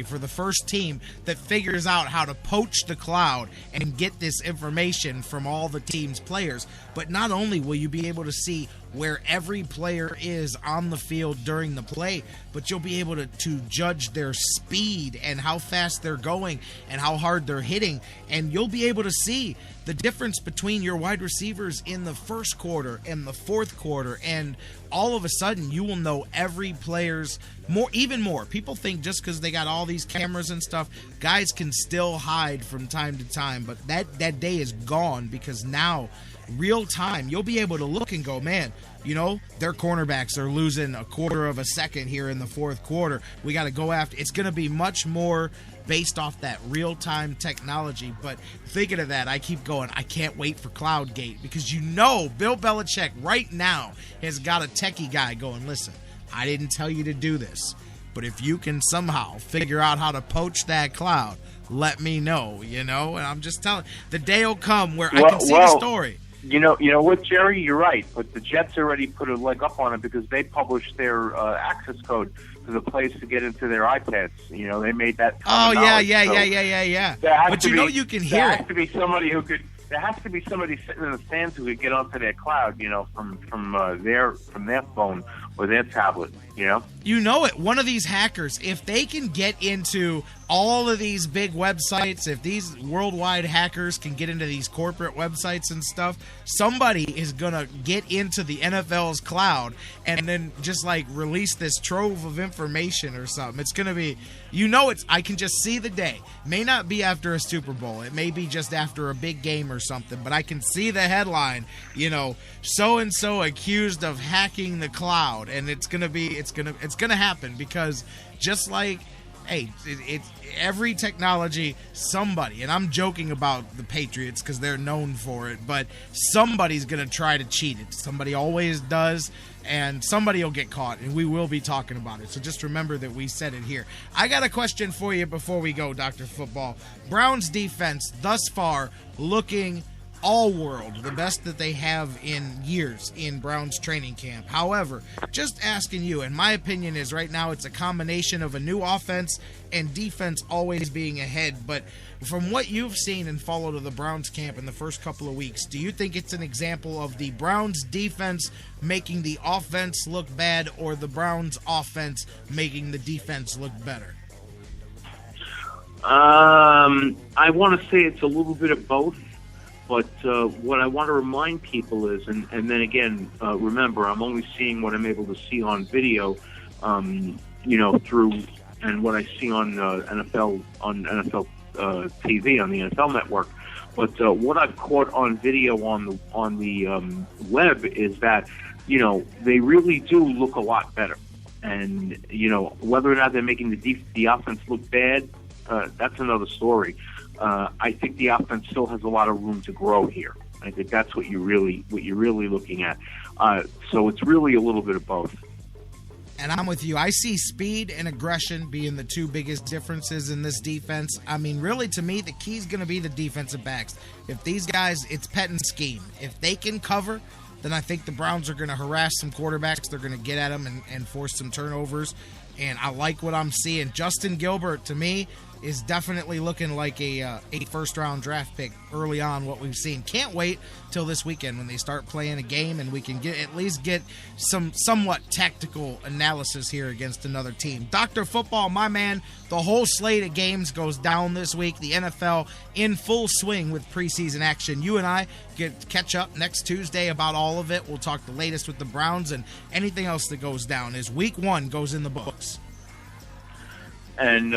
for the first team that figures out how to poach the cloud and get this information from all the team's players. But not only will you be able to see where every player is on the field during the play, but you'll be able to judge their speed and how fast they're going and how hard they're hitting. And you'll be able to see the difference between your wide receivers in the first quarter and the fourth quarter. And all of a sudden, you will know every player's even more. People think just because they got all these cameras and stuff, guys can still hide from time to time. But that day is gone, because now, real time, you'll be able to look and go, man, you know, their cornerbacks are losing a quarter of a second here in the fourth quarter. We got to go after. It's going to be much more based off that real-time technology. But thinking of that, I keep going, I can't wait for Cloudgate, because you know Bill Belichick right now has got a techie guy going, listen, I didn't tell you to do this, but if you can somehow figure out how to poach that cloud, let me know, you know? And I'm just telling, the day will come where I can see the story. You know what, Jerry? You're right, but the Jets already put a leg up on it because they published their access code to the players to get into their iPads. You know, they made that. Oh yeah. But you know, you can hear it. There has to be somebody who could. There has to be somebody sitting in the stands who could get onto their cloud. You know, from their phone or their tablet. You know. You know it. One of these hackers, if they can get into all of these big websites, if these worldwide hackers can get into these corporate websites and stuff, somebody is going to get into the NFL's cloud and then just like release this trove of information or something. It's going to be, you know, I can just see the day. May not be after a Super Bowl. It may be just after a big game or something, but I can see the headline, you know, so-and-so accused of hacking the cloud. And it's going to happen, because just like, hey, it's every technology, somebody, and I'm joking about the Patriots because they're known for it, but somebody's going to try to cheat it. Somebody always does, and somebody will get caught, and we will be talking about it. So just remember that we said it here. I got a question for you before we go, Dr. Football. Browns defense thus far looking all world, the best that they have in years in Browns training camp. However, just asking you, and my opinion is right now it's a combination of a new offense and defense always being ahead. But from what you've seen and followed of the Browns camp in the first couple of weeks, do you think it's an example of the Browns defense making the offense look bad, or the Browns offense making the defense look better? I want to say it's a little bit of both. But what I want to remind people is, and then again, remember, I'm only seeing what I'm able to see on video, you know, through, and what I see on NFL TV on the NFL Network. But what I've caught on video on the web is that, you know, they really do look a lot better, and you know, whether or not they're making the offense look bad, that's another story. I think the offense still has a lot of room to grow here. I think that's what you're really looking at. So it's really a little bit of both. And I'm with you. I see speed and aggression being the two biggest differences in this defense. I mean, really, to me, the key is going to be the defensive backs. If these guys, it's pet and scheme. If they can cover, then I think the Browns are going to harass some quarterbacks. They're going to get at them and force some turnovers. And I like what I'm seeing. Justin Gilbert, to me, is definitely looking like a first-round draft pick early on, what we've seen. Can't wait till this weekend when they start playing a game and we can at least get some somewhat tactical analysis here against another team. Dr. Football, my man, the whole slate of games goes down this week. The NFL in full swing with preseason action. You and I catch up next Tuesday about all of it. We'll talk the latest with the Browns and anything else that goes down as week one goes in the books. And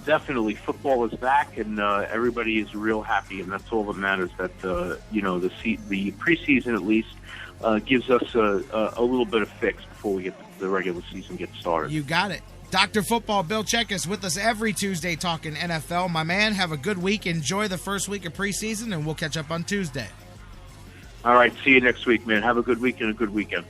definitely, football is back, and everybody is real happy, and that's all that matters. That you know, the preseason at least gives us a little bit of fix before we get the regular season gets started. You got it. Dr. Football Bill Chachkes with us every Tuesday talking NFL. My man, have a good week. Enjoy the first week of preseason, and we'll catch up on Tuesday. All right, see you next week, man. Have a good week and a good weekend.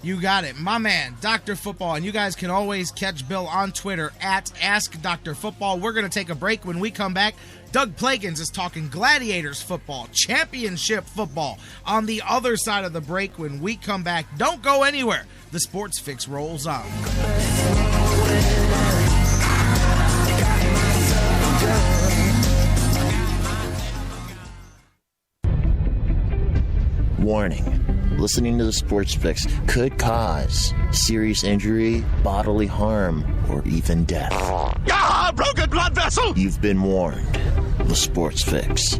You got it. My man, Dr. Football. And you guys can always catch Bill on Twitter at AskDrFootball. We're going to take a break. When we come back, Doug Plagens is talking Gladiators football, championship football. On the other side of the break, when we come back, don't go anywhere. The Sports Fix rolls on. Warning. Listening to the Sports Fix could cause serious injury, bodily harm, or even death. Ah, broken blood vessel! You've been warned. The Sports Fix.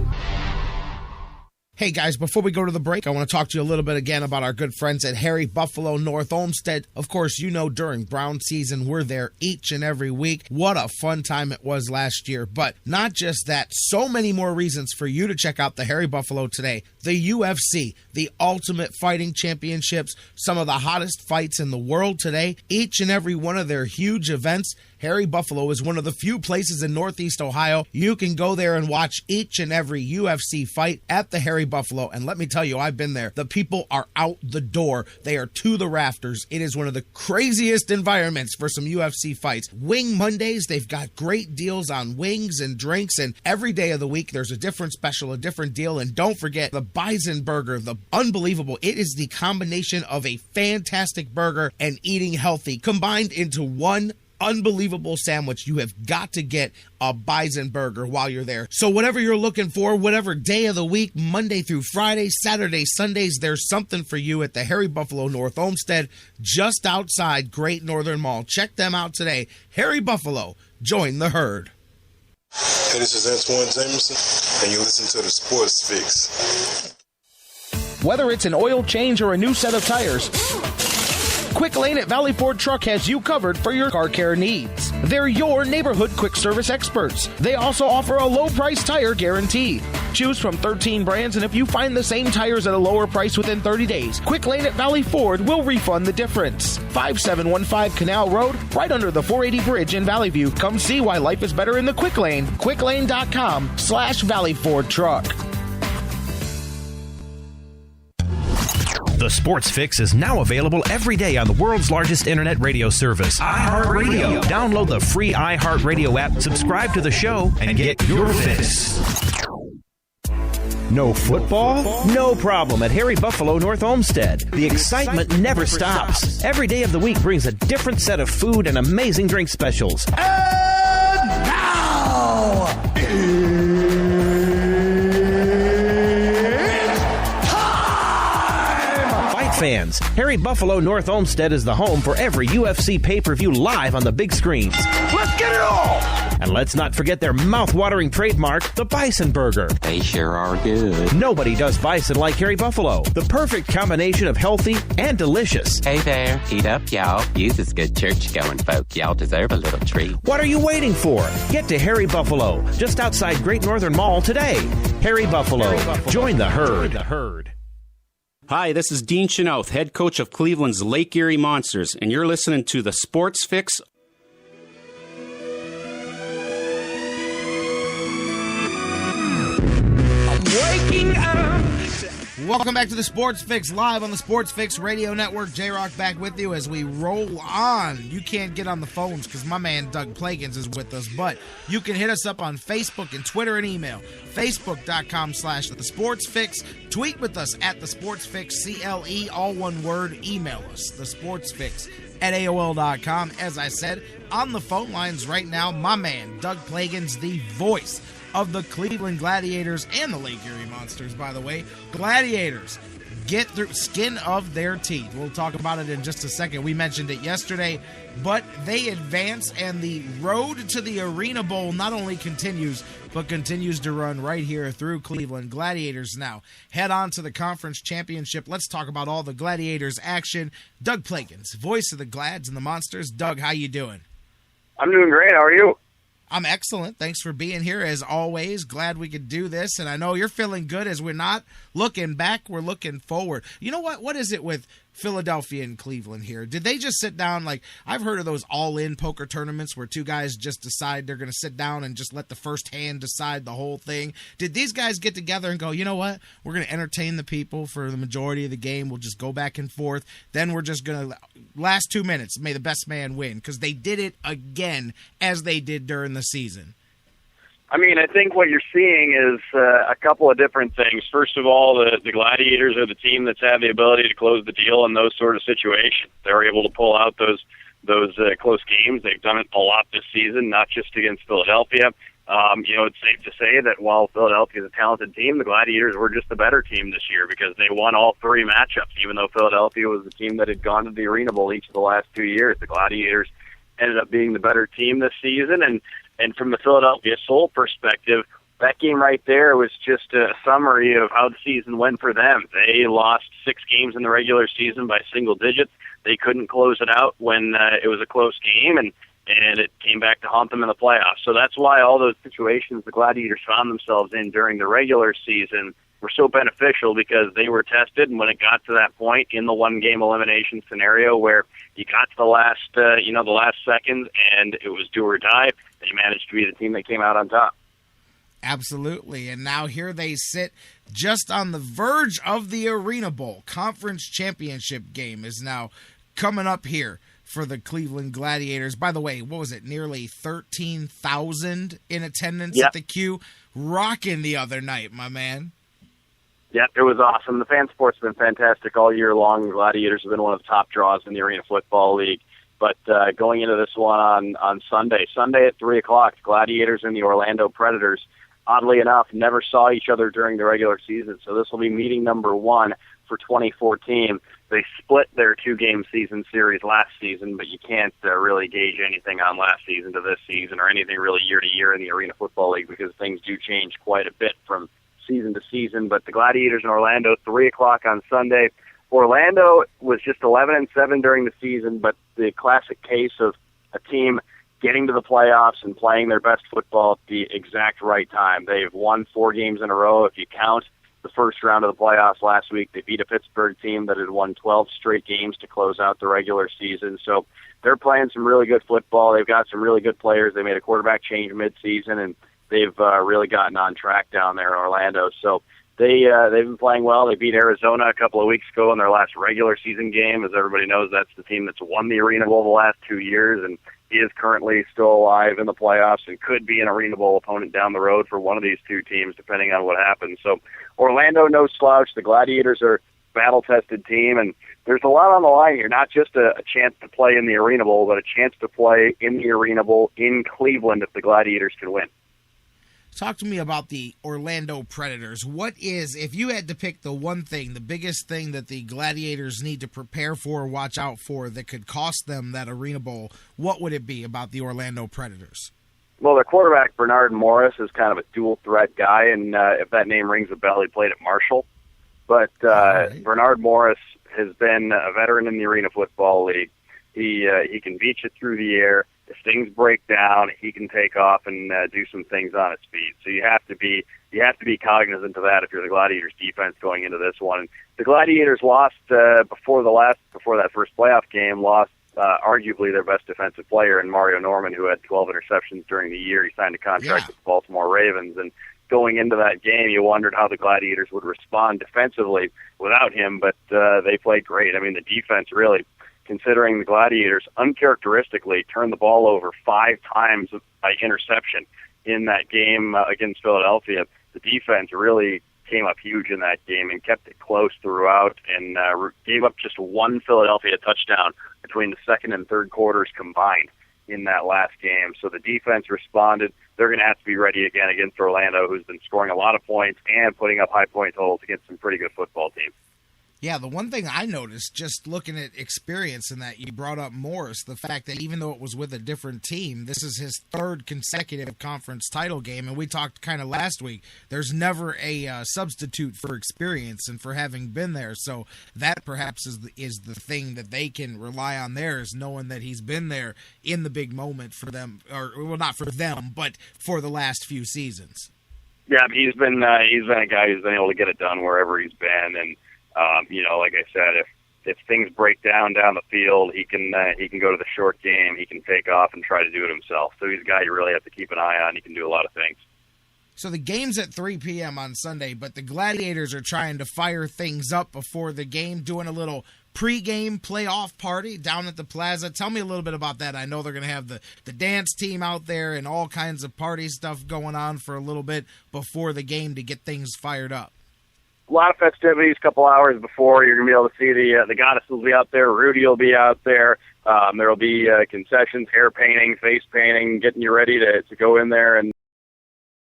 Hey guys, before we go to the break, I want to talk to you a little bit again about our good friends at Harry Buffalo North Olmsted. Of course, you know during Brown season, we're there each and every week. What a fun time it was last year. But not just that, so many more reasons for you to check out the Harry Buffalo today. The UFC, the Ultimate Fighting Championships, some of the hottest fights in the world today. Each and every one of their huge events. Harry Buffalo is one of the few places in Northeast Ohio you can go there and watch each and every UFC fight at the Harry Buffalo. And let me tell you, I've been there. The people are out the door. They are to the rafters. It is one of the craziest environments for some UFC fights. Wing Mondays, they've got great deals on wings and drinks. And every day of the week, there's a different special, a different deal. And don't forget the Bison Burger, the unbelievable. It is the combination of a fantastic burger and eating healthy combined into one unbelievable sandwich. You have got to get a Bison Burger while you're there. So whatever you're looking for, whatever day of the week, Monday through Friday, Saturday, Sundays, there's something for you at the Harry Buffalo North Olmsted, just outside Great Northern Mall. Check them out today. Harry Buffalo, join the herd. Hey, this is Antoine Jameson, and you listen to the Sports Fix. Whether it's an oil change or a new set of tires, Quick Lane at Valley Ford Truck has you covered for your car care needs. They're your neighborhood quick service experts. They also offer a low price tire guarantee. Choose from 13 brands, and if you find the same tires at a lower price within 30 days, Quick Lane at Valley Ford will refund the difference. 5715 Canal Road, right under the 480 bridge in Valley View. Come see why life is better in the Quick Lane. quicklane.com/Valley Ford Truck. The Sports Fix is now available every day on the world's largest internet radio service, iHeartRadio. Download the free iHeartRadio app, subscribe to the show, and get your fix. No football? No problem at Harry Buffalo North Olmsted. The excitement never stops. Every day of the week brings a different set of food and amazing drink specials. And now, fans, Harry Buffalo North Olmsted is the home for every UFC pay-per-view live on the big screens. let's get it all! And let's not forget their mouth-watering trademark, the Bison Burger. They sure are good. Nobody does bison like Harry Buffalo. The perfect combination of healthy and delicious. Hey there, eat up, y'all. You's a good church-going folk. Y'all deserve a little treat. What are you waiting for? Get to Harry Buffalo, just outside Great Northern Mall today. Harry Buffalo. Join the herd. Hi, this is Dean Chenoth, head coach of Cleveland's Lake Erie Monsters, and you're listening to the Sports Fix. I'm waking up. Welcome back to the Sports Fix, live on the Sports Fix Radio Network. J-Rock back with you as we roll on. You can't get on the phones because my man Doug Plagens is with us, but you can hit us up on Facebook and Twitter and email. Facebook.com/The Sports Fix. Tweet with us at The Sports Fix, CLE, all one word. Email us, The Sports Fix at AOL.com. As I said, on the phone lines right now, my man Doug Plagens, the voice of the Cleveland Gladiators and the Lake Erie Monsters, by the way. Gladiators get through skin of their teeth. We'll talk about it in just a second. We mentioned it yesterday, but they advance, and the road to the ArenaBowl not only continues, but continues to run right here through Cleveland. Gladiators now head on to the conference championship. Let's talk about all the Gladiators action. Doug Plagens, voice of the Glads and the Monsters. Doug, how you doing? I'm doing great. How are you? I'm excellent. Thanks for being here, as always. Glad we could do this, and I know you're feeling good as we're not looking back, we're looking forward. You know what? What is it with Philadelphia and Cleveland here? Did they just sit down? Like, I've heard of those all-in poker tournaments where two guys just decide they're going to sit down and just let the first hand decide the whole thing. Did these guys get together and go, you know what? We're going to entertain the people for the majority of the game. We'll just go back and forth. Then we're just going to, last 2 minutes, may the best man win. Because they did it again as they did during the season. I mean, I think what you're seeing is a couple of different things. First of all, the Gladiators are the team that's had the ability to close the deal in those sort of situations. They're able to pull out those those close games. They've done it a lot this season, not just against Philadelphia. It's safe to say that while Philadelphia is a talented team, the Gladiators were just the better team this year because they won all three matchups, even though Philadelphia was the team that had gone to the ArenaBowl each of the last 2 years. The Gladiators ended up being the better team this season, and from the Philadelphia Soul perspective, that game right there was just a summary of how the season went for them. They lost 6 games in the regular season by single digits. They couldn't close it out when it was a close game, and it came back to haunt them in the playoffs. So that's why all those situations the Gladiators found themselves in during the regular season were so beneficial because they were tested, and when it got to that point in the one-game elimination scenario where you got to the last seconds and it was do or die, they managed to be the team that came out on top. Absolutely, and now here they sit just on the verge of the ArenaBowl. Conference championship game is now coming up here for the Cleveland Gladiators. By the way, what was it, nearly 13,000 in attendance at the Q? Rocking the other night, my man. Yeah, it was awesome. The fan support's been fantastic all year long. The Gladiators have been one of the top draws in the Arena Football League. But going into this one on Sunday at 3 o'clock, the Gladiators and the Orlando Predators, oddly enough, never saw each other during the regular season. So this will be meeting number 1 for 2014. They split their 2-game season series last season, but you can't really gauge anything on last season to this season or anything really year to year in the Arena Football League because things do change quite a bit from season to season. But the Gladiators in Orlando, 3 o'clock on Sunday. Orlando was just 11-7 during the season, but the classic case of a team getting to the playoffs and playing their best football at the exact right time. They've won 4 games in a row. If you count the first round of the playoffs last week, they beat a Pittsburgh team that had won 12 straight games to close out the regular season. So they're playing some really good football. They've got some really good players. They made a quarterback change midseason, and they've really gotten on track down there in Orlando. So they've been playing well. They beat Arizona a couple of weeks ago in their last regular season game. As everybody knows, that's the team that's won the ArenaBowl the last 2 years, and is currently still alive in the playoffs and could be an ArenaBowl opponent down the road for one of these two teams, depending on what happens. So Orlando, no slouch. The Gladiators are a battle-tested team, and there's a lot on the line here, not just a chance to play in the ArenaBowl, but a chance to play in the ArenaBowl in Cleveland if the Gladiators can win. Talk to me about the Orlando Predators. What is, if you had to pick the one thing, the biggest thing that the Gladiators need to prepare for, watch out for, that could cost them that ArenaBowl, what would it be about the Orlando Predators? Well, their quarterback, Bernard Morris, is kind of a dual-threat guy, and if that name rings a bell, he played at Marshall. But Bernard Morris has been a veteran in the Arena Football League. He can beat you through the air. If things break down, he can take off and do some things on his feet. So you have to be cognizant of that if you're the Gladiators defense going into this one. The Gladiators lost before that first playoff game, lost arguably their best defensive player in Mario Norman, who had 12 interceptions during the year. He signed a contract with the Baltimore Ravens, and going into that game, you wondered how the Gladiators would respond defensively without him, but they played great. I mean, the defense really, considering the Gladiators uncharacteristically turned the ball over 5 times by interception in that game against Philadelphia, the defense really came up huge in that game and kept it close throughout and gave up just 1 Philadelphia touchdown between the second and third quarters combined in that last game. So the defense responded. They're going to have to be ready again against Orlando, who's been scoring a lot of points and putting up high point totals against some pretty good football teams. Yeah, the one thing I noticed just looking at experience in that you brought up Morris, the fact that even though it was with a different team, this is his 3rd consecutive conference title game. And we talked kind of last week, there's never a substitute for experience and for having been there. So that perhaps is the thing that they can rely on there, is knowing that he's been there in the big moment for them, or well, not for them, but for the last few seasons. Yeah, he's been a guy who's been able to get it done wherever he's been, and like I said, if things break down the field, he can go to the short game. He can take off and try to do it himself. So he's a guy you really have to keep an eye on. He can do a lot of things. So the game's at 3 p.m. on Sunday, but the Gladiators are trying to fire things up before the game, doing a little pre-game playoff party down at the Plaza. Tell me a little bit about that. I know they're going to have the dance team out there and all kinds of party stuff going on for a little bit before the game to get things fired up. A lot of festivities a couple hours before. You're going to be able to see the Goddess will be out there. Rudy will be out there. There will be concessions, hair painting, face painting, getting you ready to go in there and